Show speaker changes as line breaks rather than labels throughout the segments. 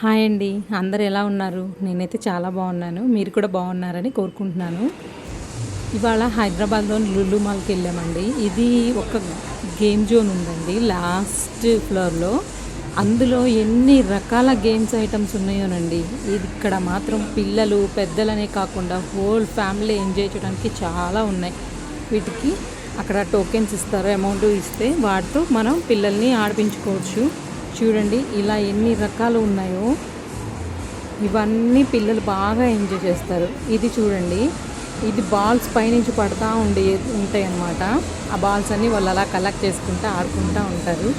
Hi అండి. అందరు ఎలా ఉన్నారు? నేనైతే చాలా బాగున్నాను. మీరు కూడా బాగున్నారని కోరుకుంటున్నాను. ఇవాళ హైదరాబాద్లోని లులు మాల్కి వెళ్ళామండి. ఇది ఒక గేమ్ జోన్ ఉందండి లాస్ట్ ఫ్లోర్లో. అందులో ఎన్ని రకాల గేమ్స్ ఐటమ్స్ ఉన్నాయోనండి. ఇది ఇక్కడ మాత్రం పిల్లలు పెద్దలనే కాకుండా హోల్ ఫ్యామిలీ ఎంజాయ్ చేయడానికి చాలా ఉన్నాయి. వీటికి అక్కడ టోకెన్స్ ఇస్తారు. అమౌంట్ ఇస్తే వాటితో మనం పిల్లల్ని ఆడిపించుకోవచ్చు. చూడండి ఇలా ఎన్ని రకాలు ఉన్నాయో. ఇవన్నీ పిల్లలు బాగా ఎంజాయ్ చేస్తారు. ఇది చూడండి, ఇది బాల్స్ పైనుంచి పడతా ఉంటాయి అన్నమాట. ఆ బాల్స్ అన్నీ వాళ్ళు అలా కలెక్ట్ చేసుకుంటూ ఆడుకుంటూ ఉంటారు.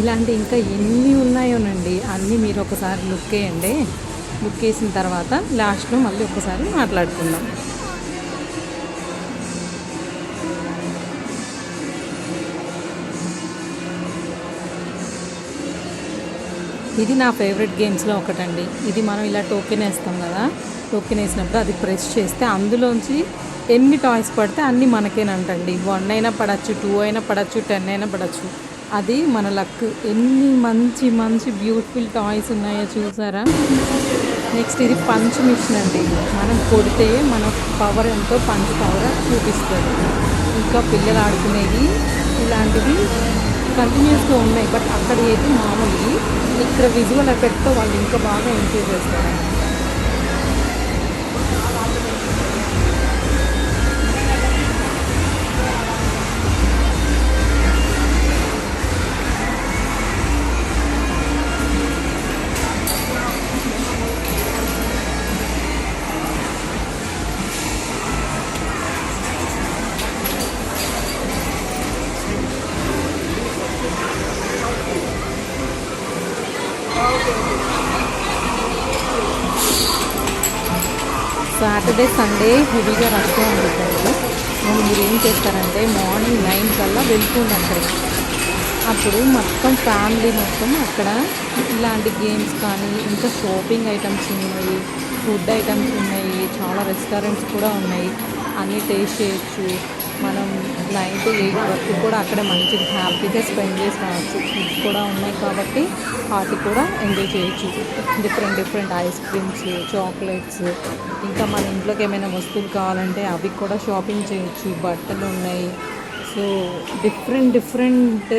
ఇలాంటి ఇంకా ఎన్ని ఉన్నాయోనండి. అన్నీ మీరు ఒకసారి లుక్ వేయండి. లుక్ వేసిన తర్వాత లాస్ట్లో మళ్ళీ ఒకసారి మాట్లాడుకుందాం. ఇది నా ఫేవరెట్ గేమ్స్లో ఒకటండి. ఇది మనం ఇలా టోకెన్ వేస్తాం కదా, టోకెన్ వేసినప్పుడు అది ప్రెస్ చేస్తే అందులోంచి ఎన్ని టాయ్స్ పడితే అన్నీ మనకేనంటండి. 1 అయినా పడచ్చు, 2 అయినా పడచ్చు, 10 అయినా పడచ్చు. అది మన లక్. ఎన్ని మంచి మంచి బ్యూటిఫుల్ టాయ్స్ ఉన్నాయో చూసారా. నెక్స్ట్ ఇది పంచ్ మిషన్ అండి. మనం కొడితే మన పవర్ ఎంతో పంచ్ పవర్ చూపిస్తుంది. ఇంకా పిల్లలు ఆడుకునేవి ఇలాంటివి కంటిన్యూస్గా ఉన్నాయి. బట్ అక్కడ ఏది మామూలు, ఇక్కడ విజువల్ ఎఫెక్ట్తో వాళ్ళు ఇంకా బాగా ఎంజాయ్ చేస్తారు. సాటర్డే సండే హెవీగా రష్గా ఉంటుంది. మీరు ఏం చేస్తారంటే మార్నింగ్ 9 కల్లా వెళ్ళిపోండి అక్కడికి. అప్పుడు మొత్తం ఫ్యామిలీ మొత్తం అక్కడ ఇలాంటి గేమ్స్ కానీ ఇంకా షాపింగ్ ఐటమ్స్ ఉన్నాయి, ఫుడ్ ఐటమ్స్ ఉన్నాయి, చాలా రెస్టారెంట్స్ కూడా ఉన్నాయి. అన్నీ టేస్ట్ చేయొచ్చు. మనం 9 to 8 వరకు కూడా అక్కడే మంచిగా హ్యాపీగా స్పెండ్ చేసి రావచ్చు. ఫుడ్స్ కూడా ఉన్నాయి కాబట్టి వాటి కూడా ఎంజాయ్ చేయొచ్చు. డిఫరెంట్ ఐస్ క్రీమ్స్, చాక్లెట్స్, ఇంకా మన ఇంట్లోకి ఏమైనా వస్తువులు కావాలంటే అవి కూడా షాపింగ్ చేయొచ్చు. బట్టలు ఉన్నాయి. సో డిఫరెంట్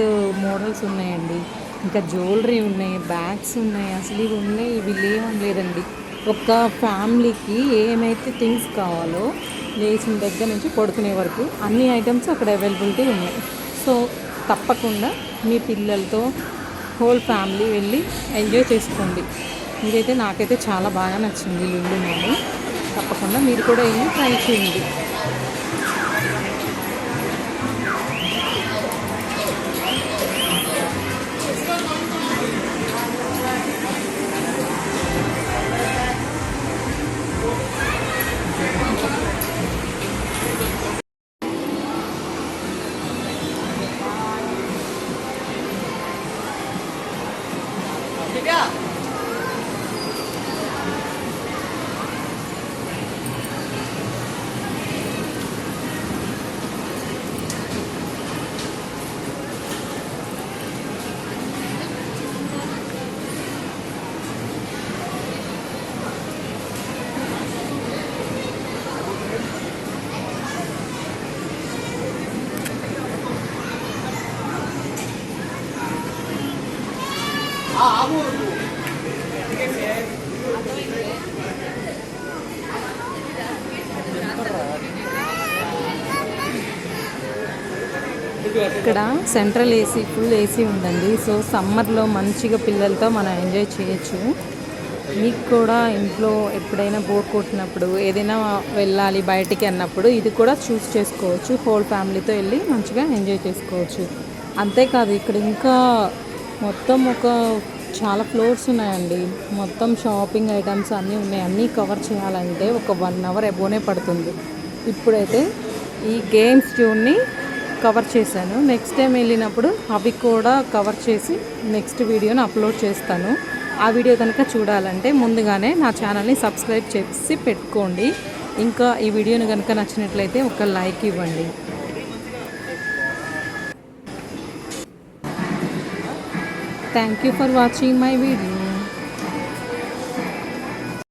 మోడల్స్ ఉన్నాయండి. ఇంకా జ్యువెలరీ ఉన్నాయి, బ్యాగ్స్ ఉన్నాయి. అసలు ఇవి ఉన్నాయి, ఇవి లేవని లేదండి. ఒక ఫ్యామిలీకి ఏమైతే థింగ్స్ కావాలో లేచిన దగ్గర నుంచి పడుకునే వరకు అన్ని ఐటమ్స్ అక్కడ అవైలబిలిటీ ఉన్నాయి. సో తప్పకుండా మీ పిల్లలతో హోల్ ఫ్యామిలీ వెళ్ళి ఎంజాయ్ చేసుకోండి. ఇదైతే నాకైతే చాలా బాగా నచ్చింది లులు మాల్. తప్పకుండా మీరు కూడా వెళ్ళి ట్రై చేయండి. ఇక్కడ సెంట్రల్ ఏసీ, ఫుల్ ఏసీ ఉందండి. సో సమ్మర్లో మంచిగా పిల్లలతో మనం ఎంజాయ్ చేయొచ్చు. మీకు కూడా ఇంట్లో ఎప్పుడైనా బోర్ కొట్టినప్పుడు, ఏదైనా వెళ్ళాలి బయటికి అన్నప్పుడు ఇది కూడా చూస్ చేసుకోవచ్చు. హోల్ ఫ్యామిలీతో వెళ్ళి మంచిగా ఎంజాయ్ చేసుకోవచ్చు. అంతేకాదు ఇక్కడ ఇంకా మొత్తం చాలా ఫ్లోర్స్ ఉన్నాయండి. మొత్తం షాపింగ్ ఐటమ్స్ అన్నీ ఉన్నాయి. అన్నీ కవర్ చేయాలంటే ఒక 1 hour అబోనే పడుతుంది. ఇప్పుడైతే ఈ గేమ్స్ జోన్ని కవర్ చేశాను. నెక్స్ట్ టైం వెళ్ళినప్పుడు అవి కూడా కవర్ చేసి నెక్స్ట్ వీడియోని అప్లోడ్ చేస్తాను. ఆ వీడియో కనుక చూడాలంటే ముందుగానే నా ఛానల్ని సబ్స్క్రైబ్ చేసి పెట్టుకోండి. ఇంకా ఈ వీడియోని కనుక నచ్చినట్లయితే ఒక లైక్ ఇవ్వండి. Thank you for watching my video.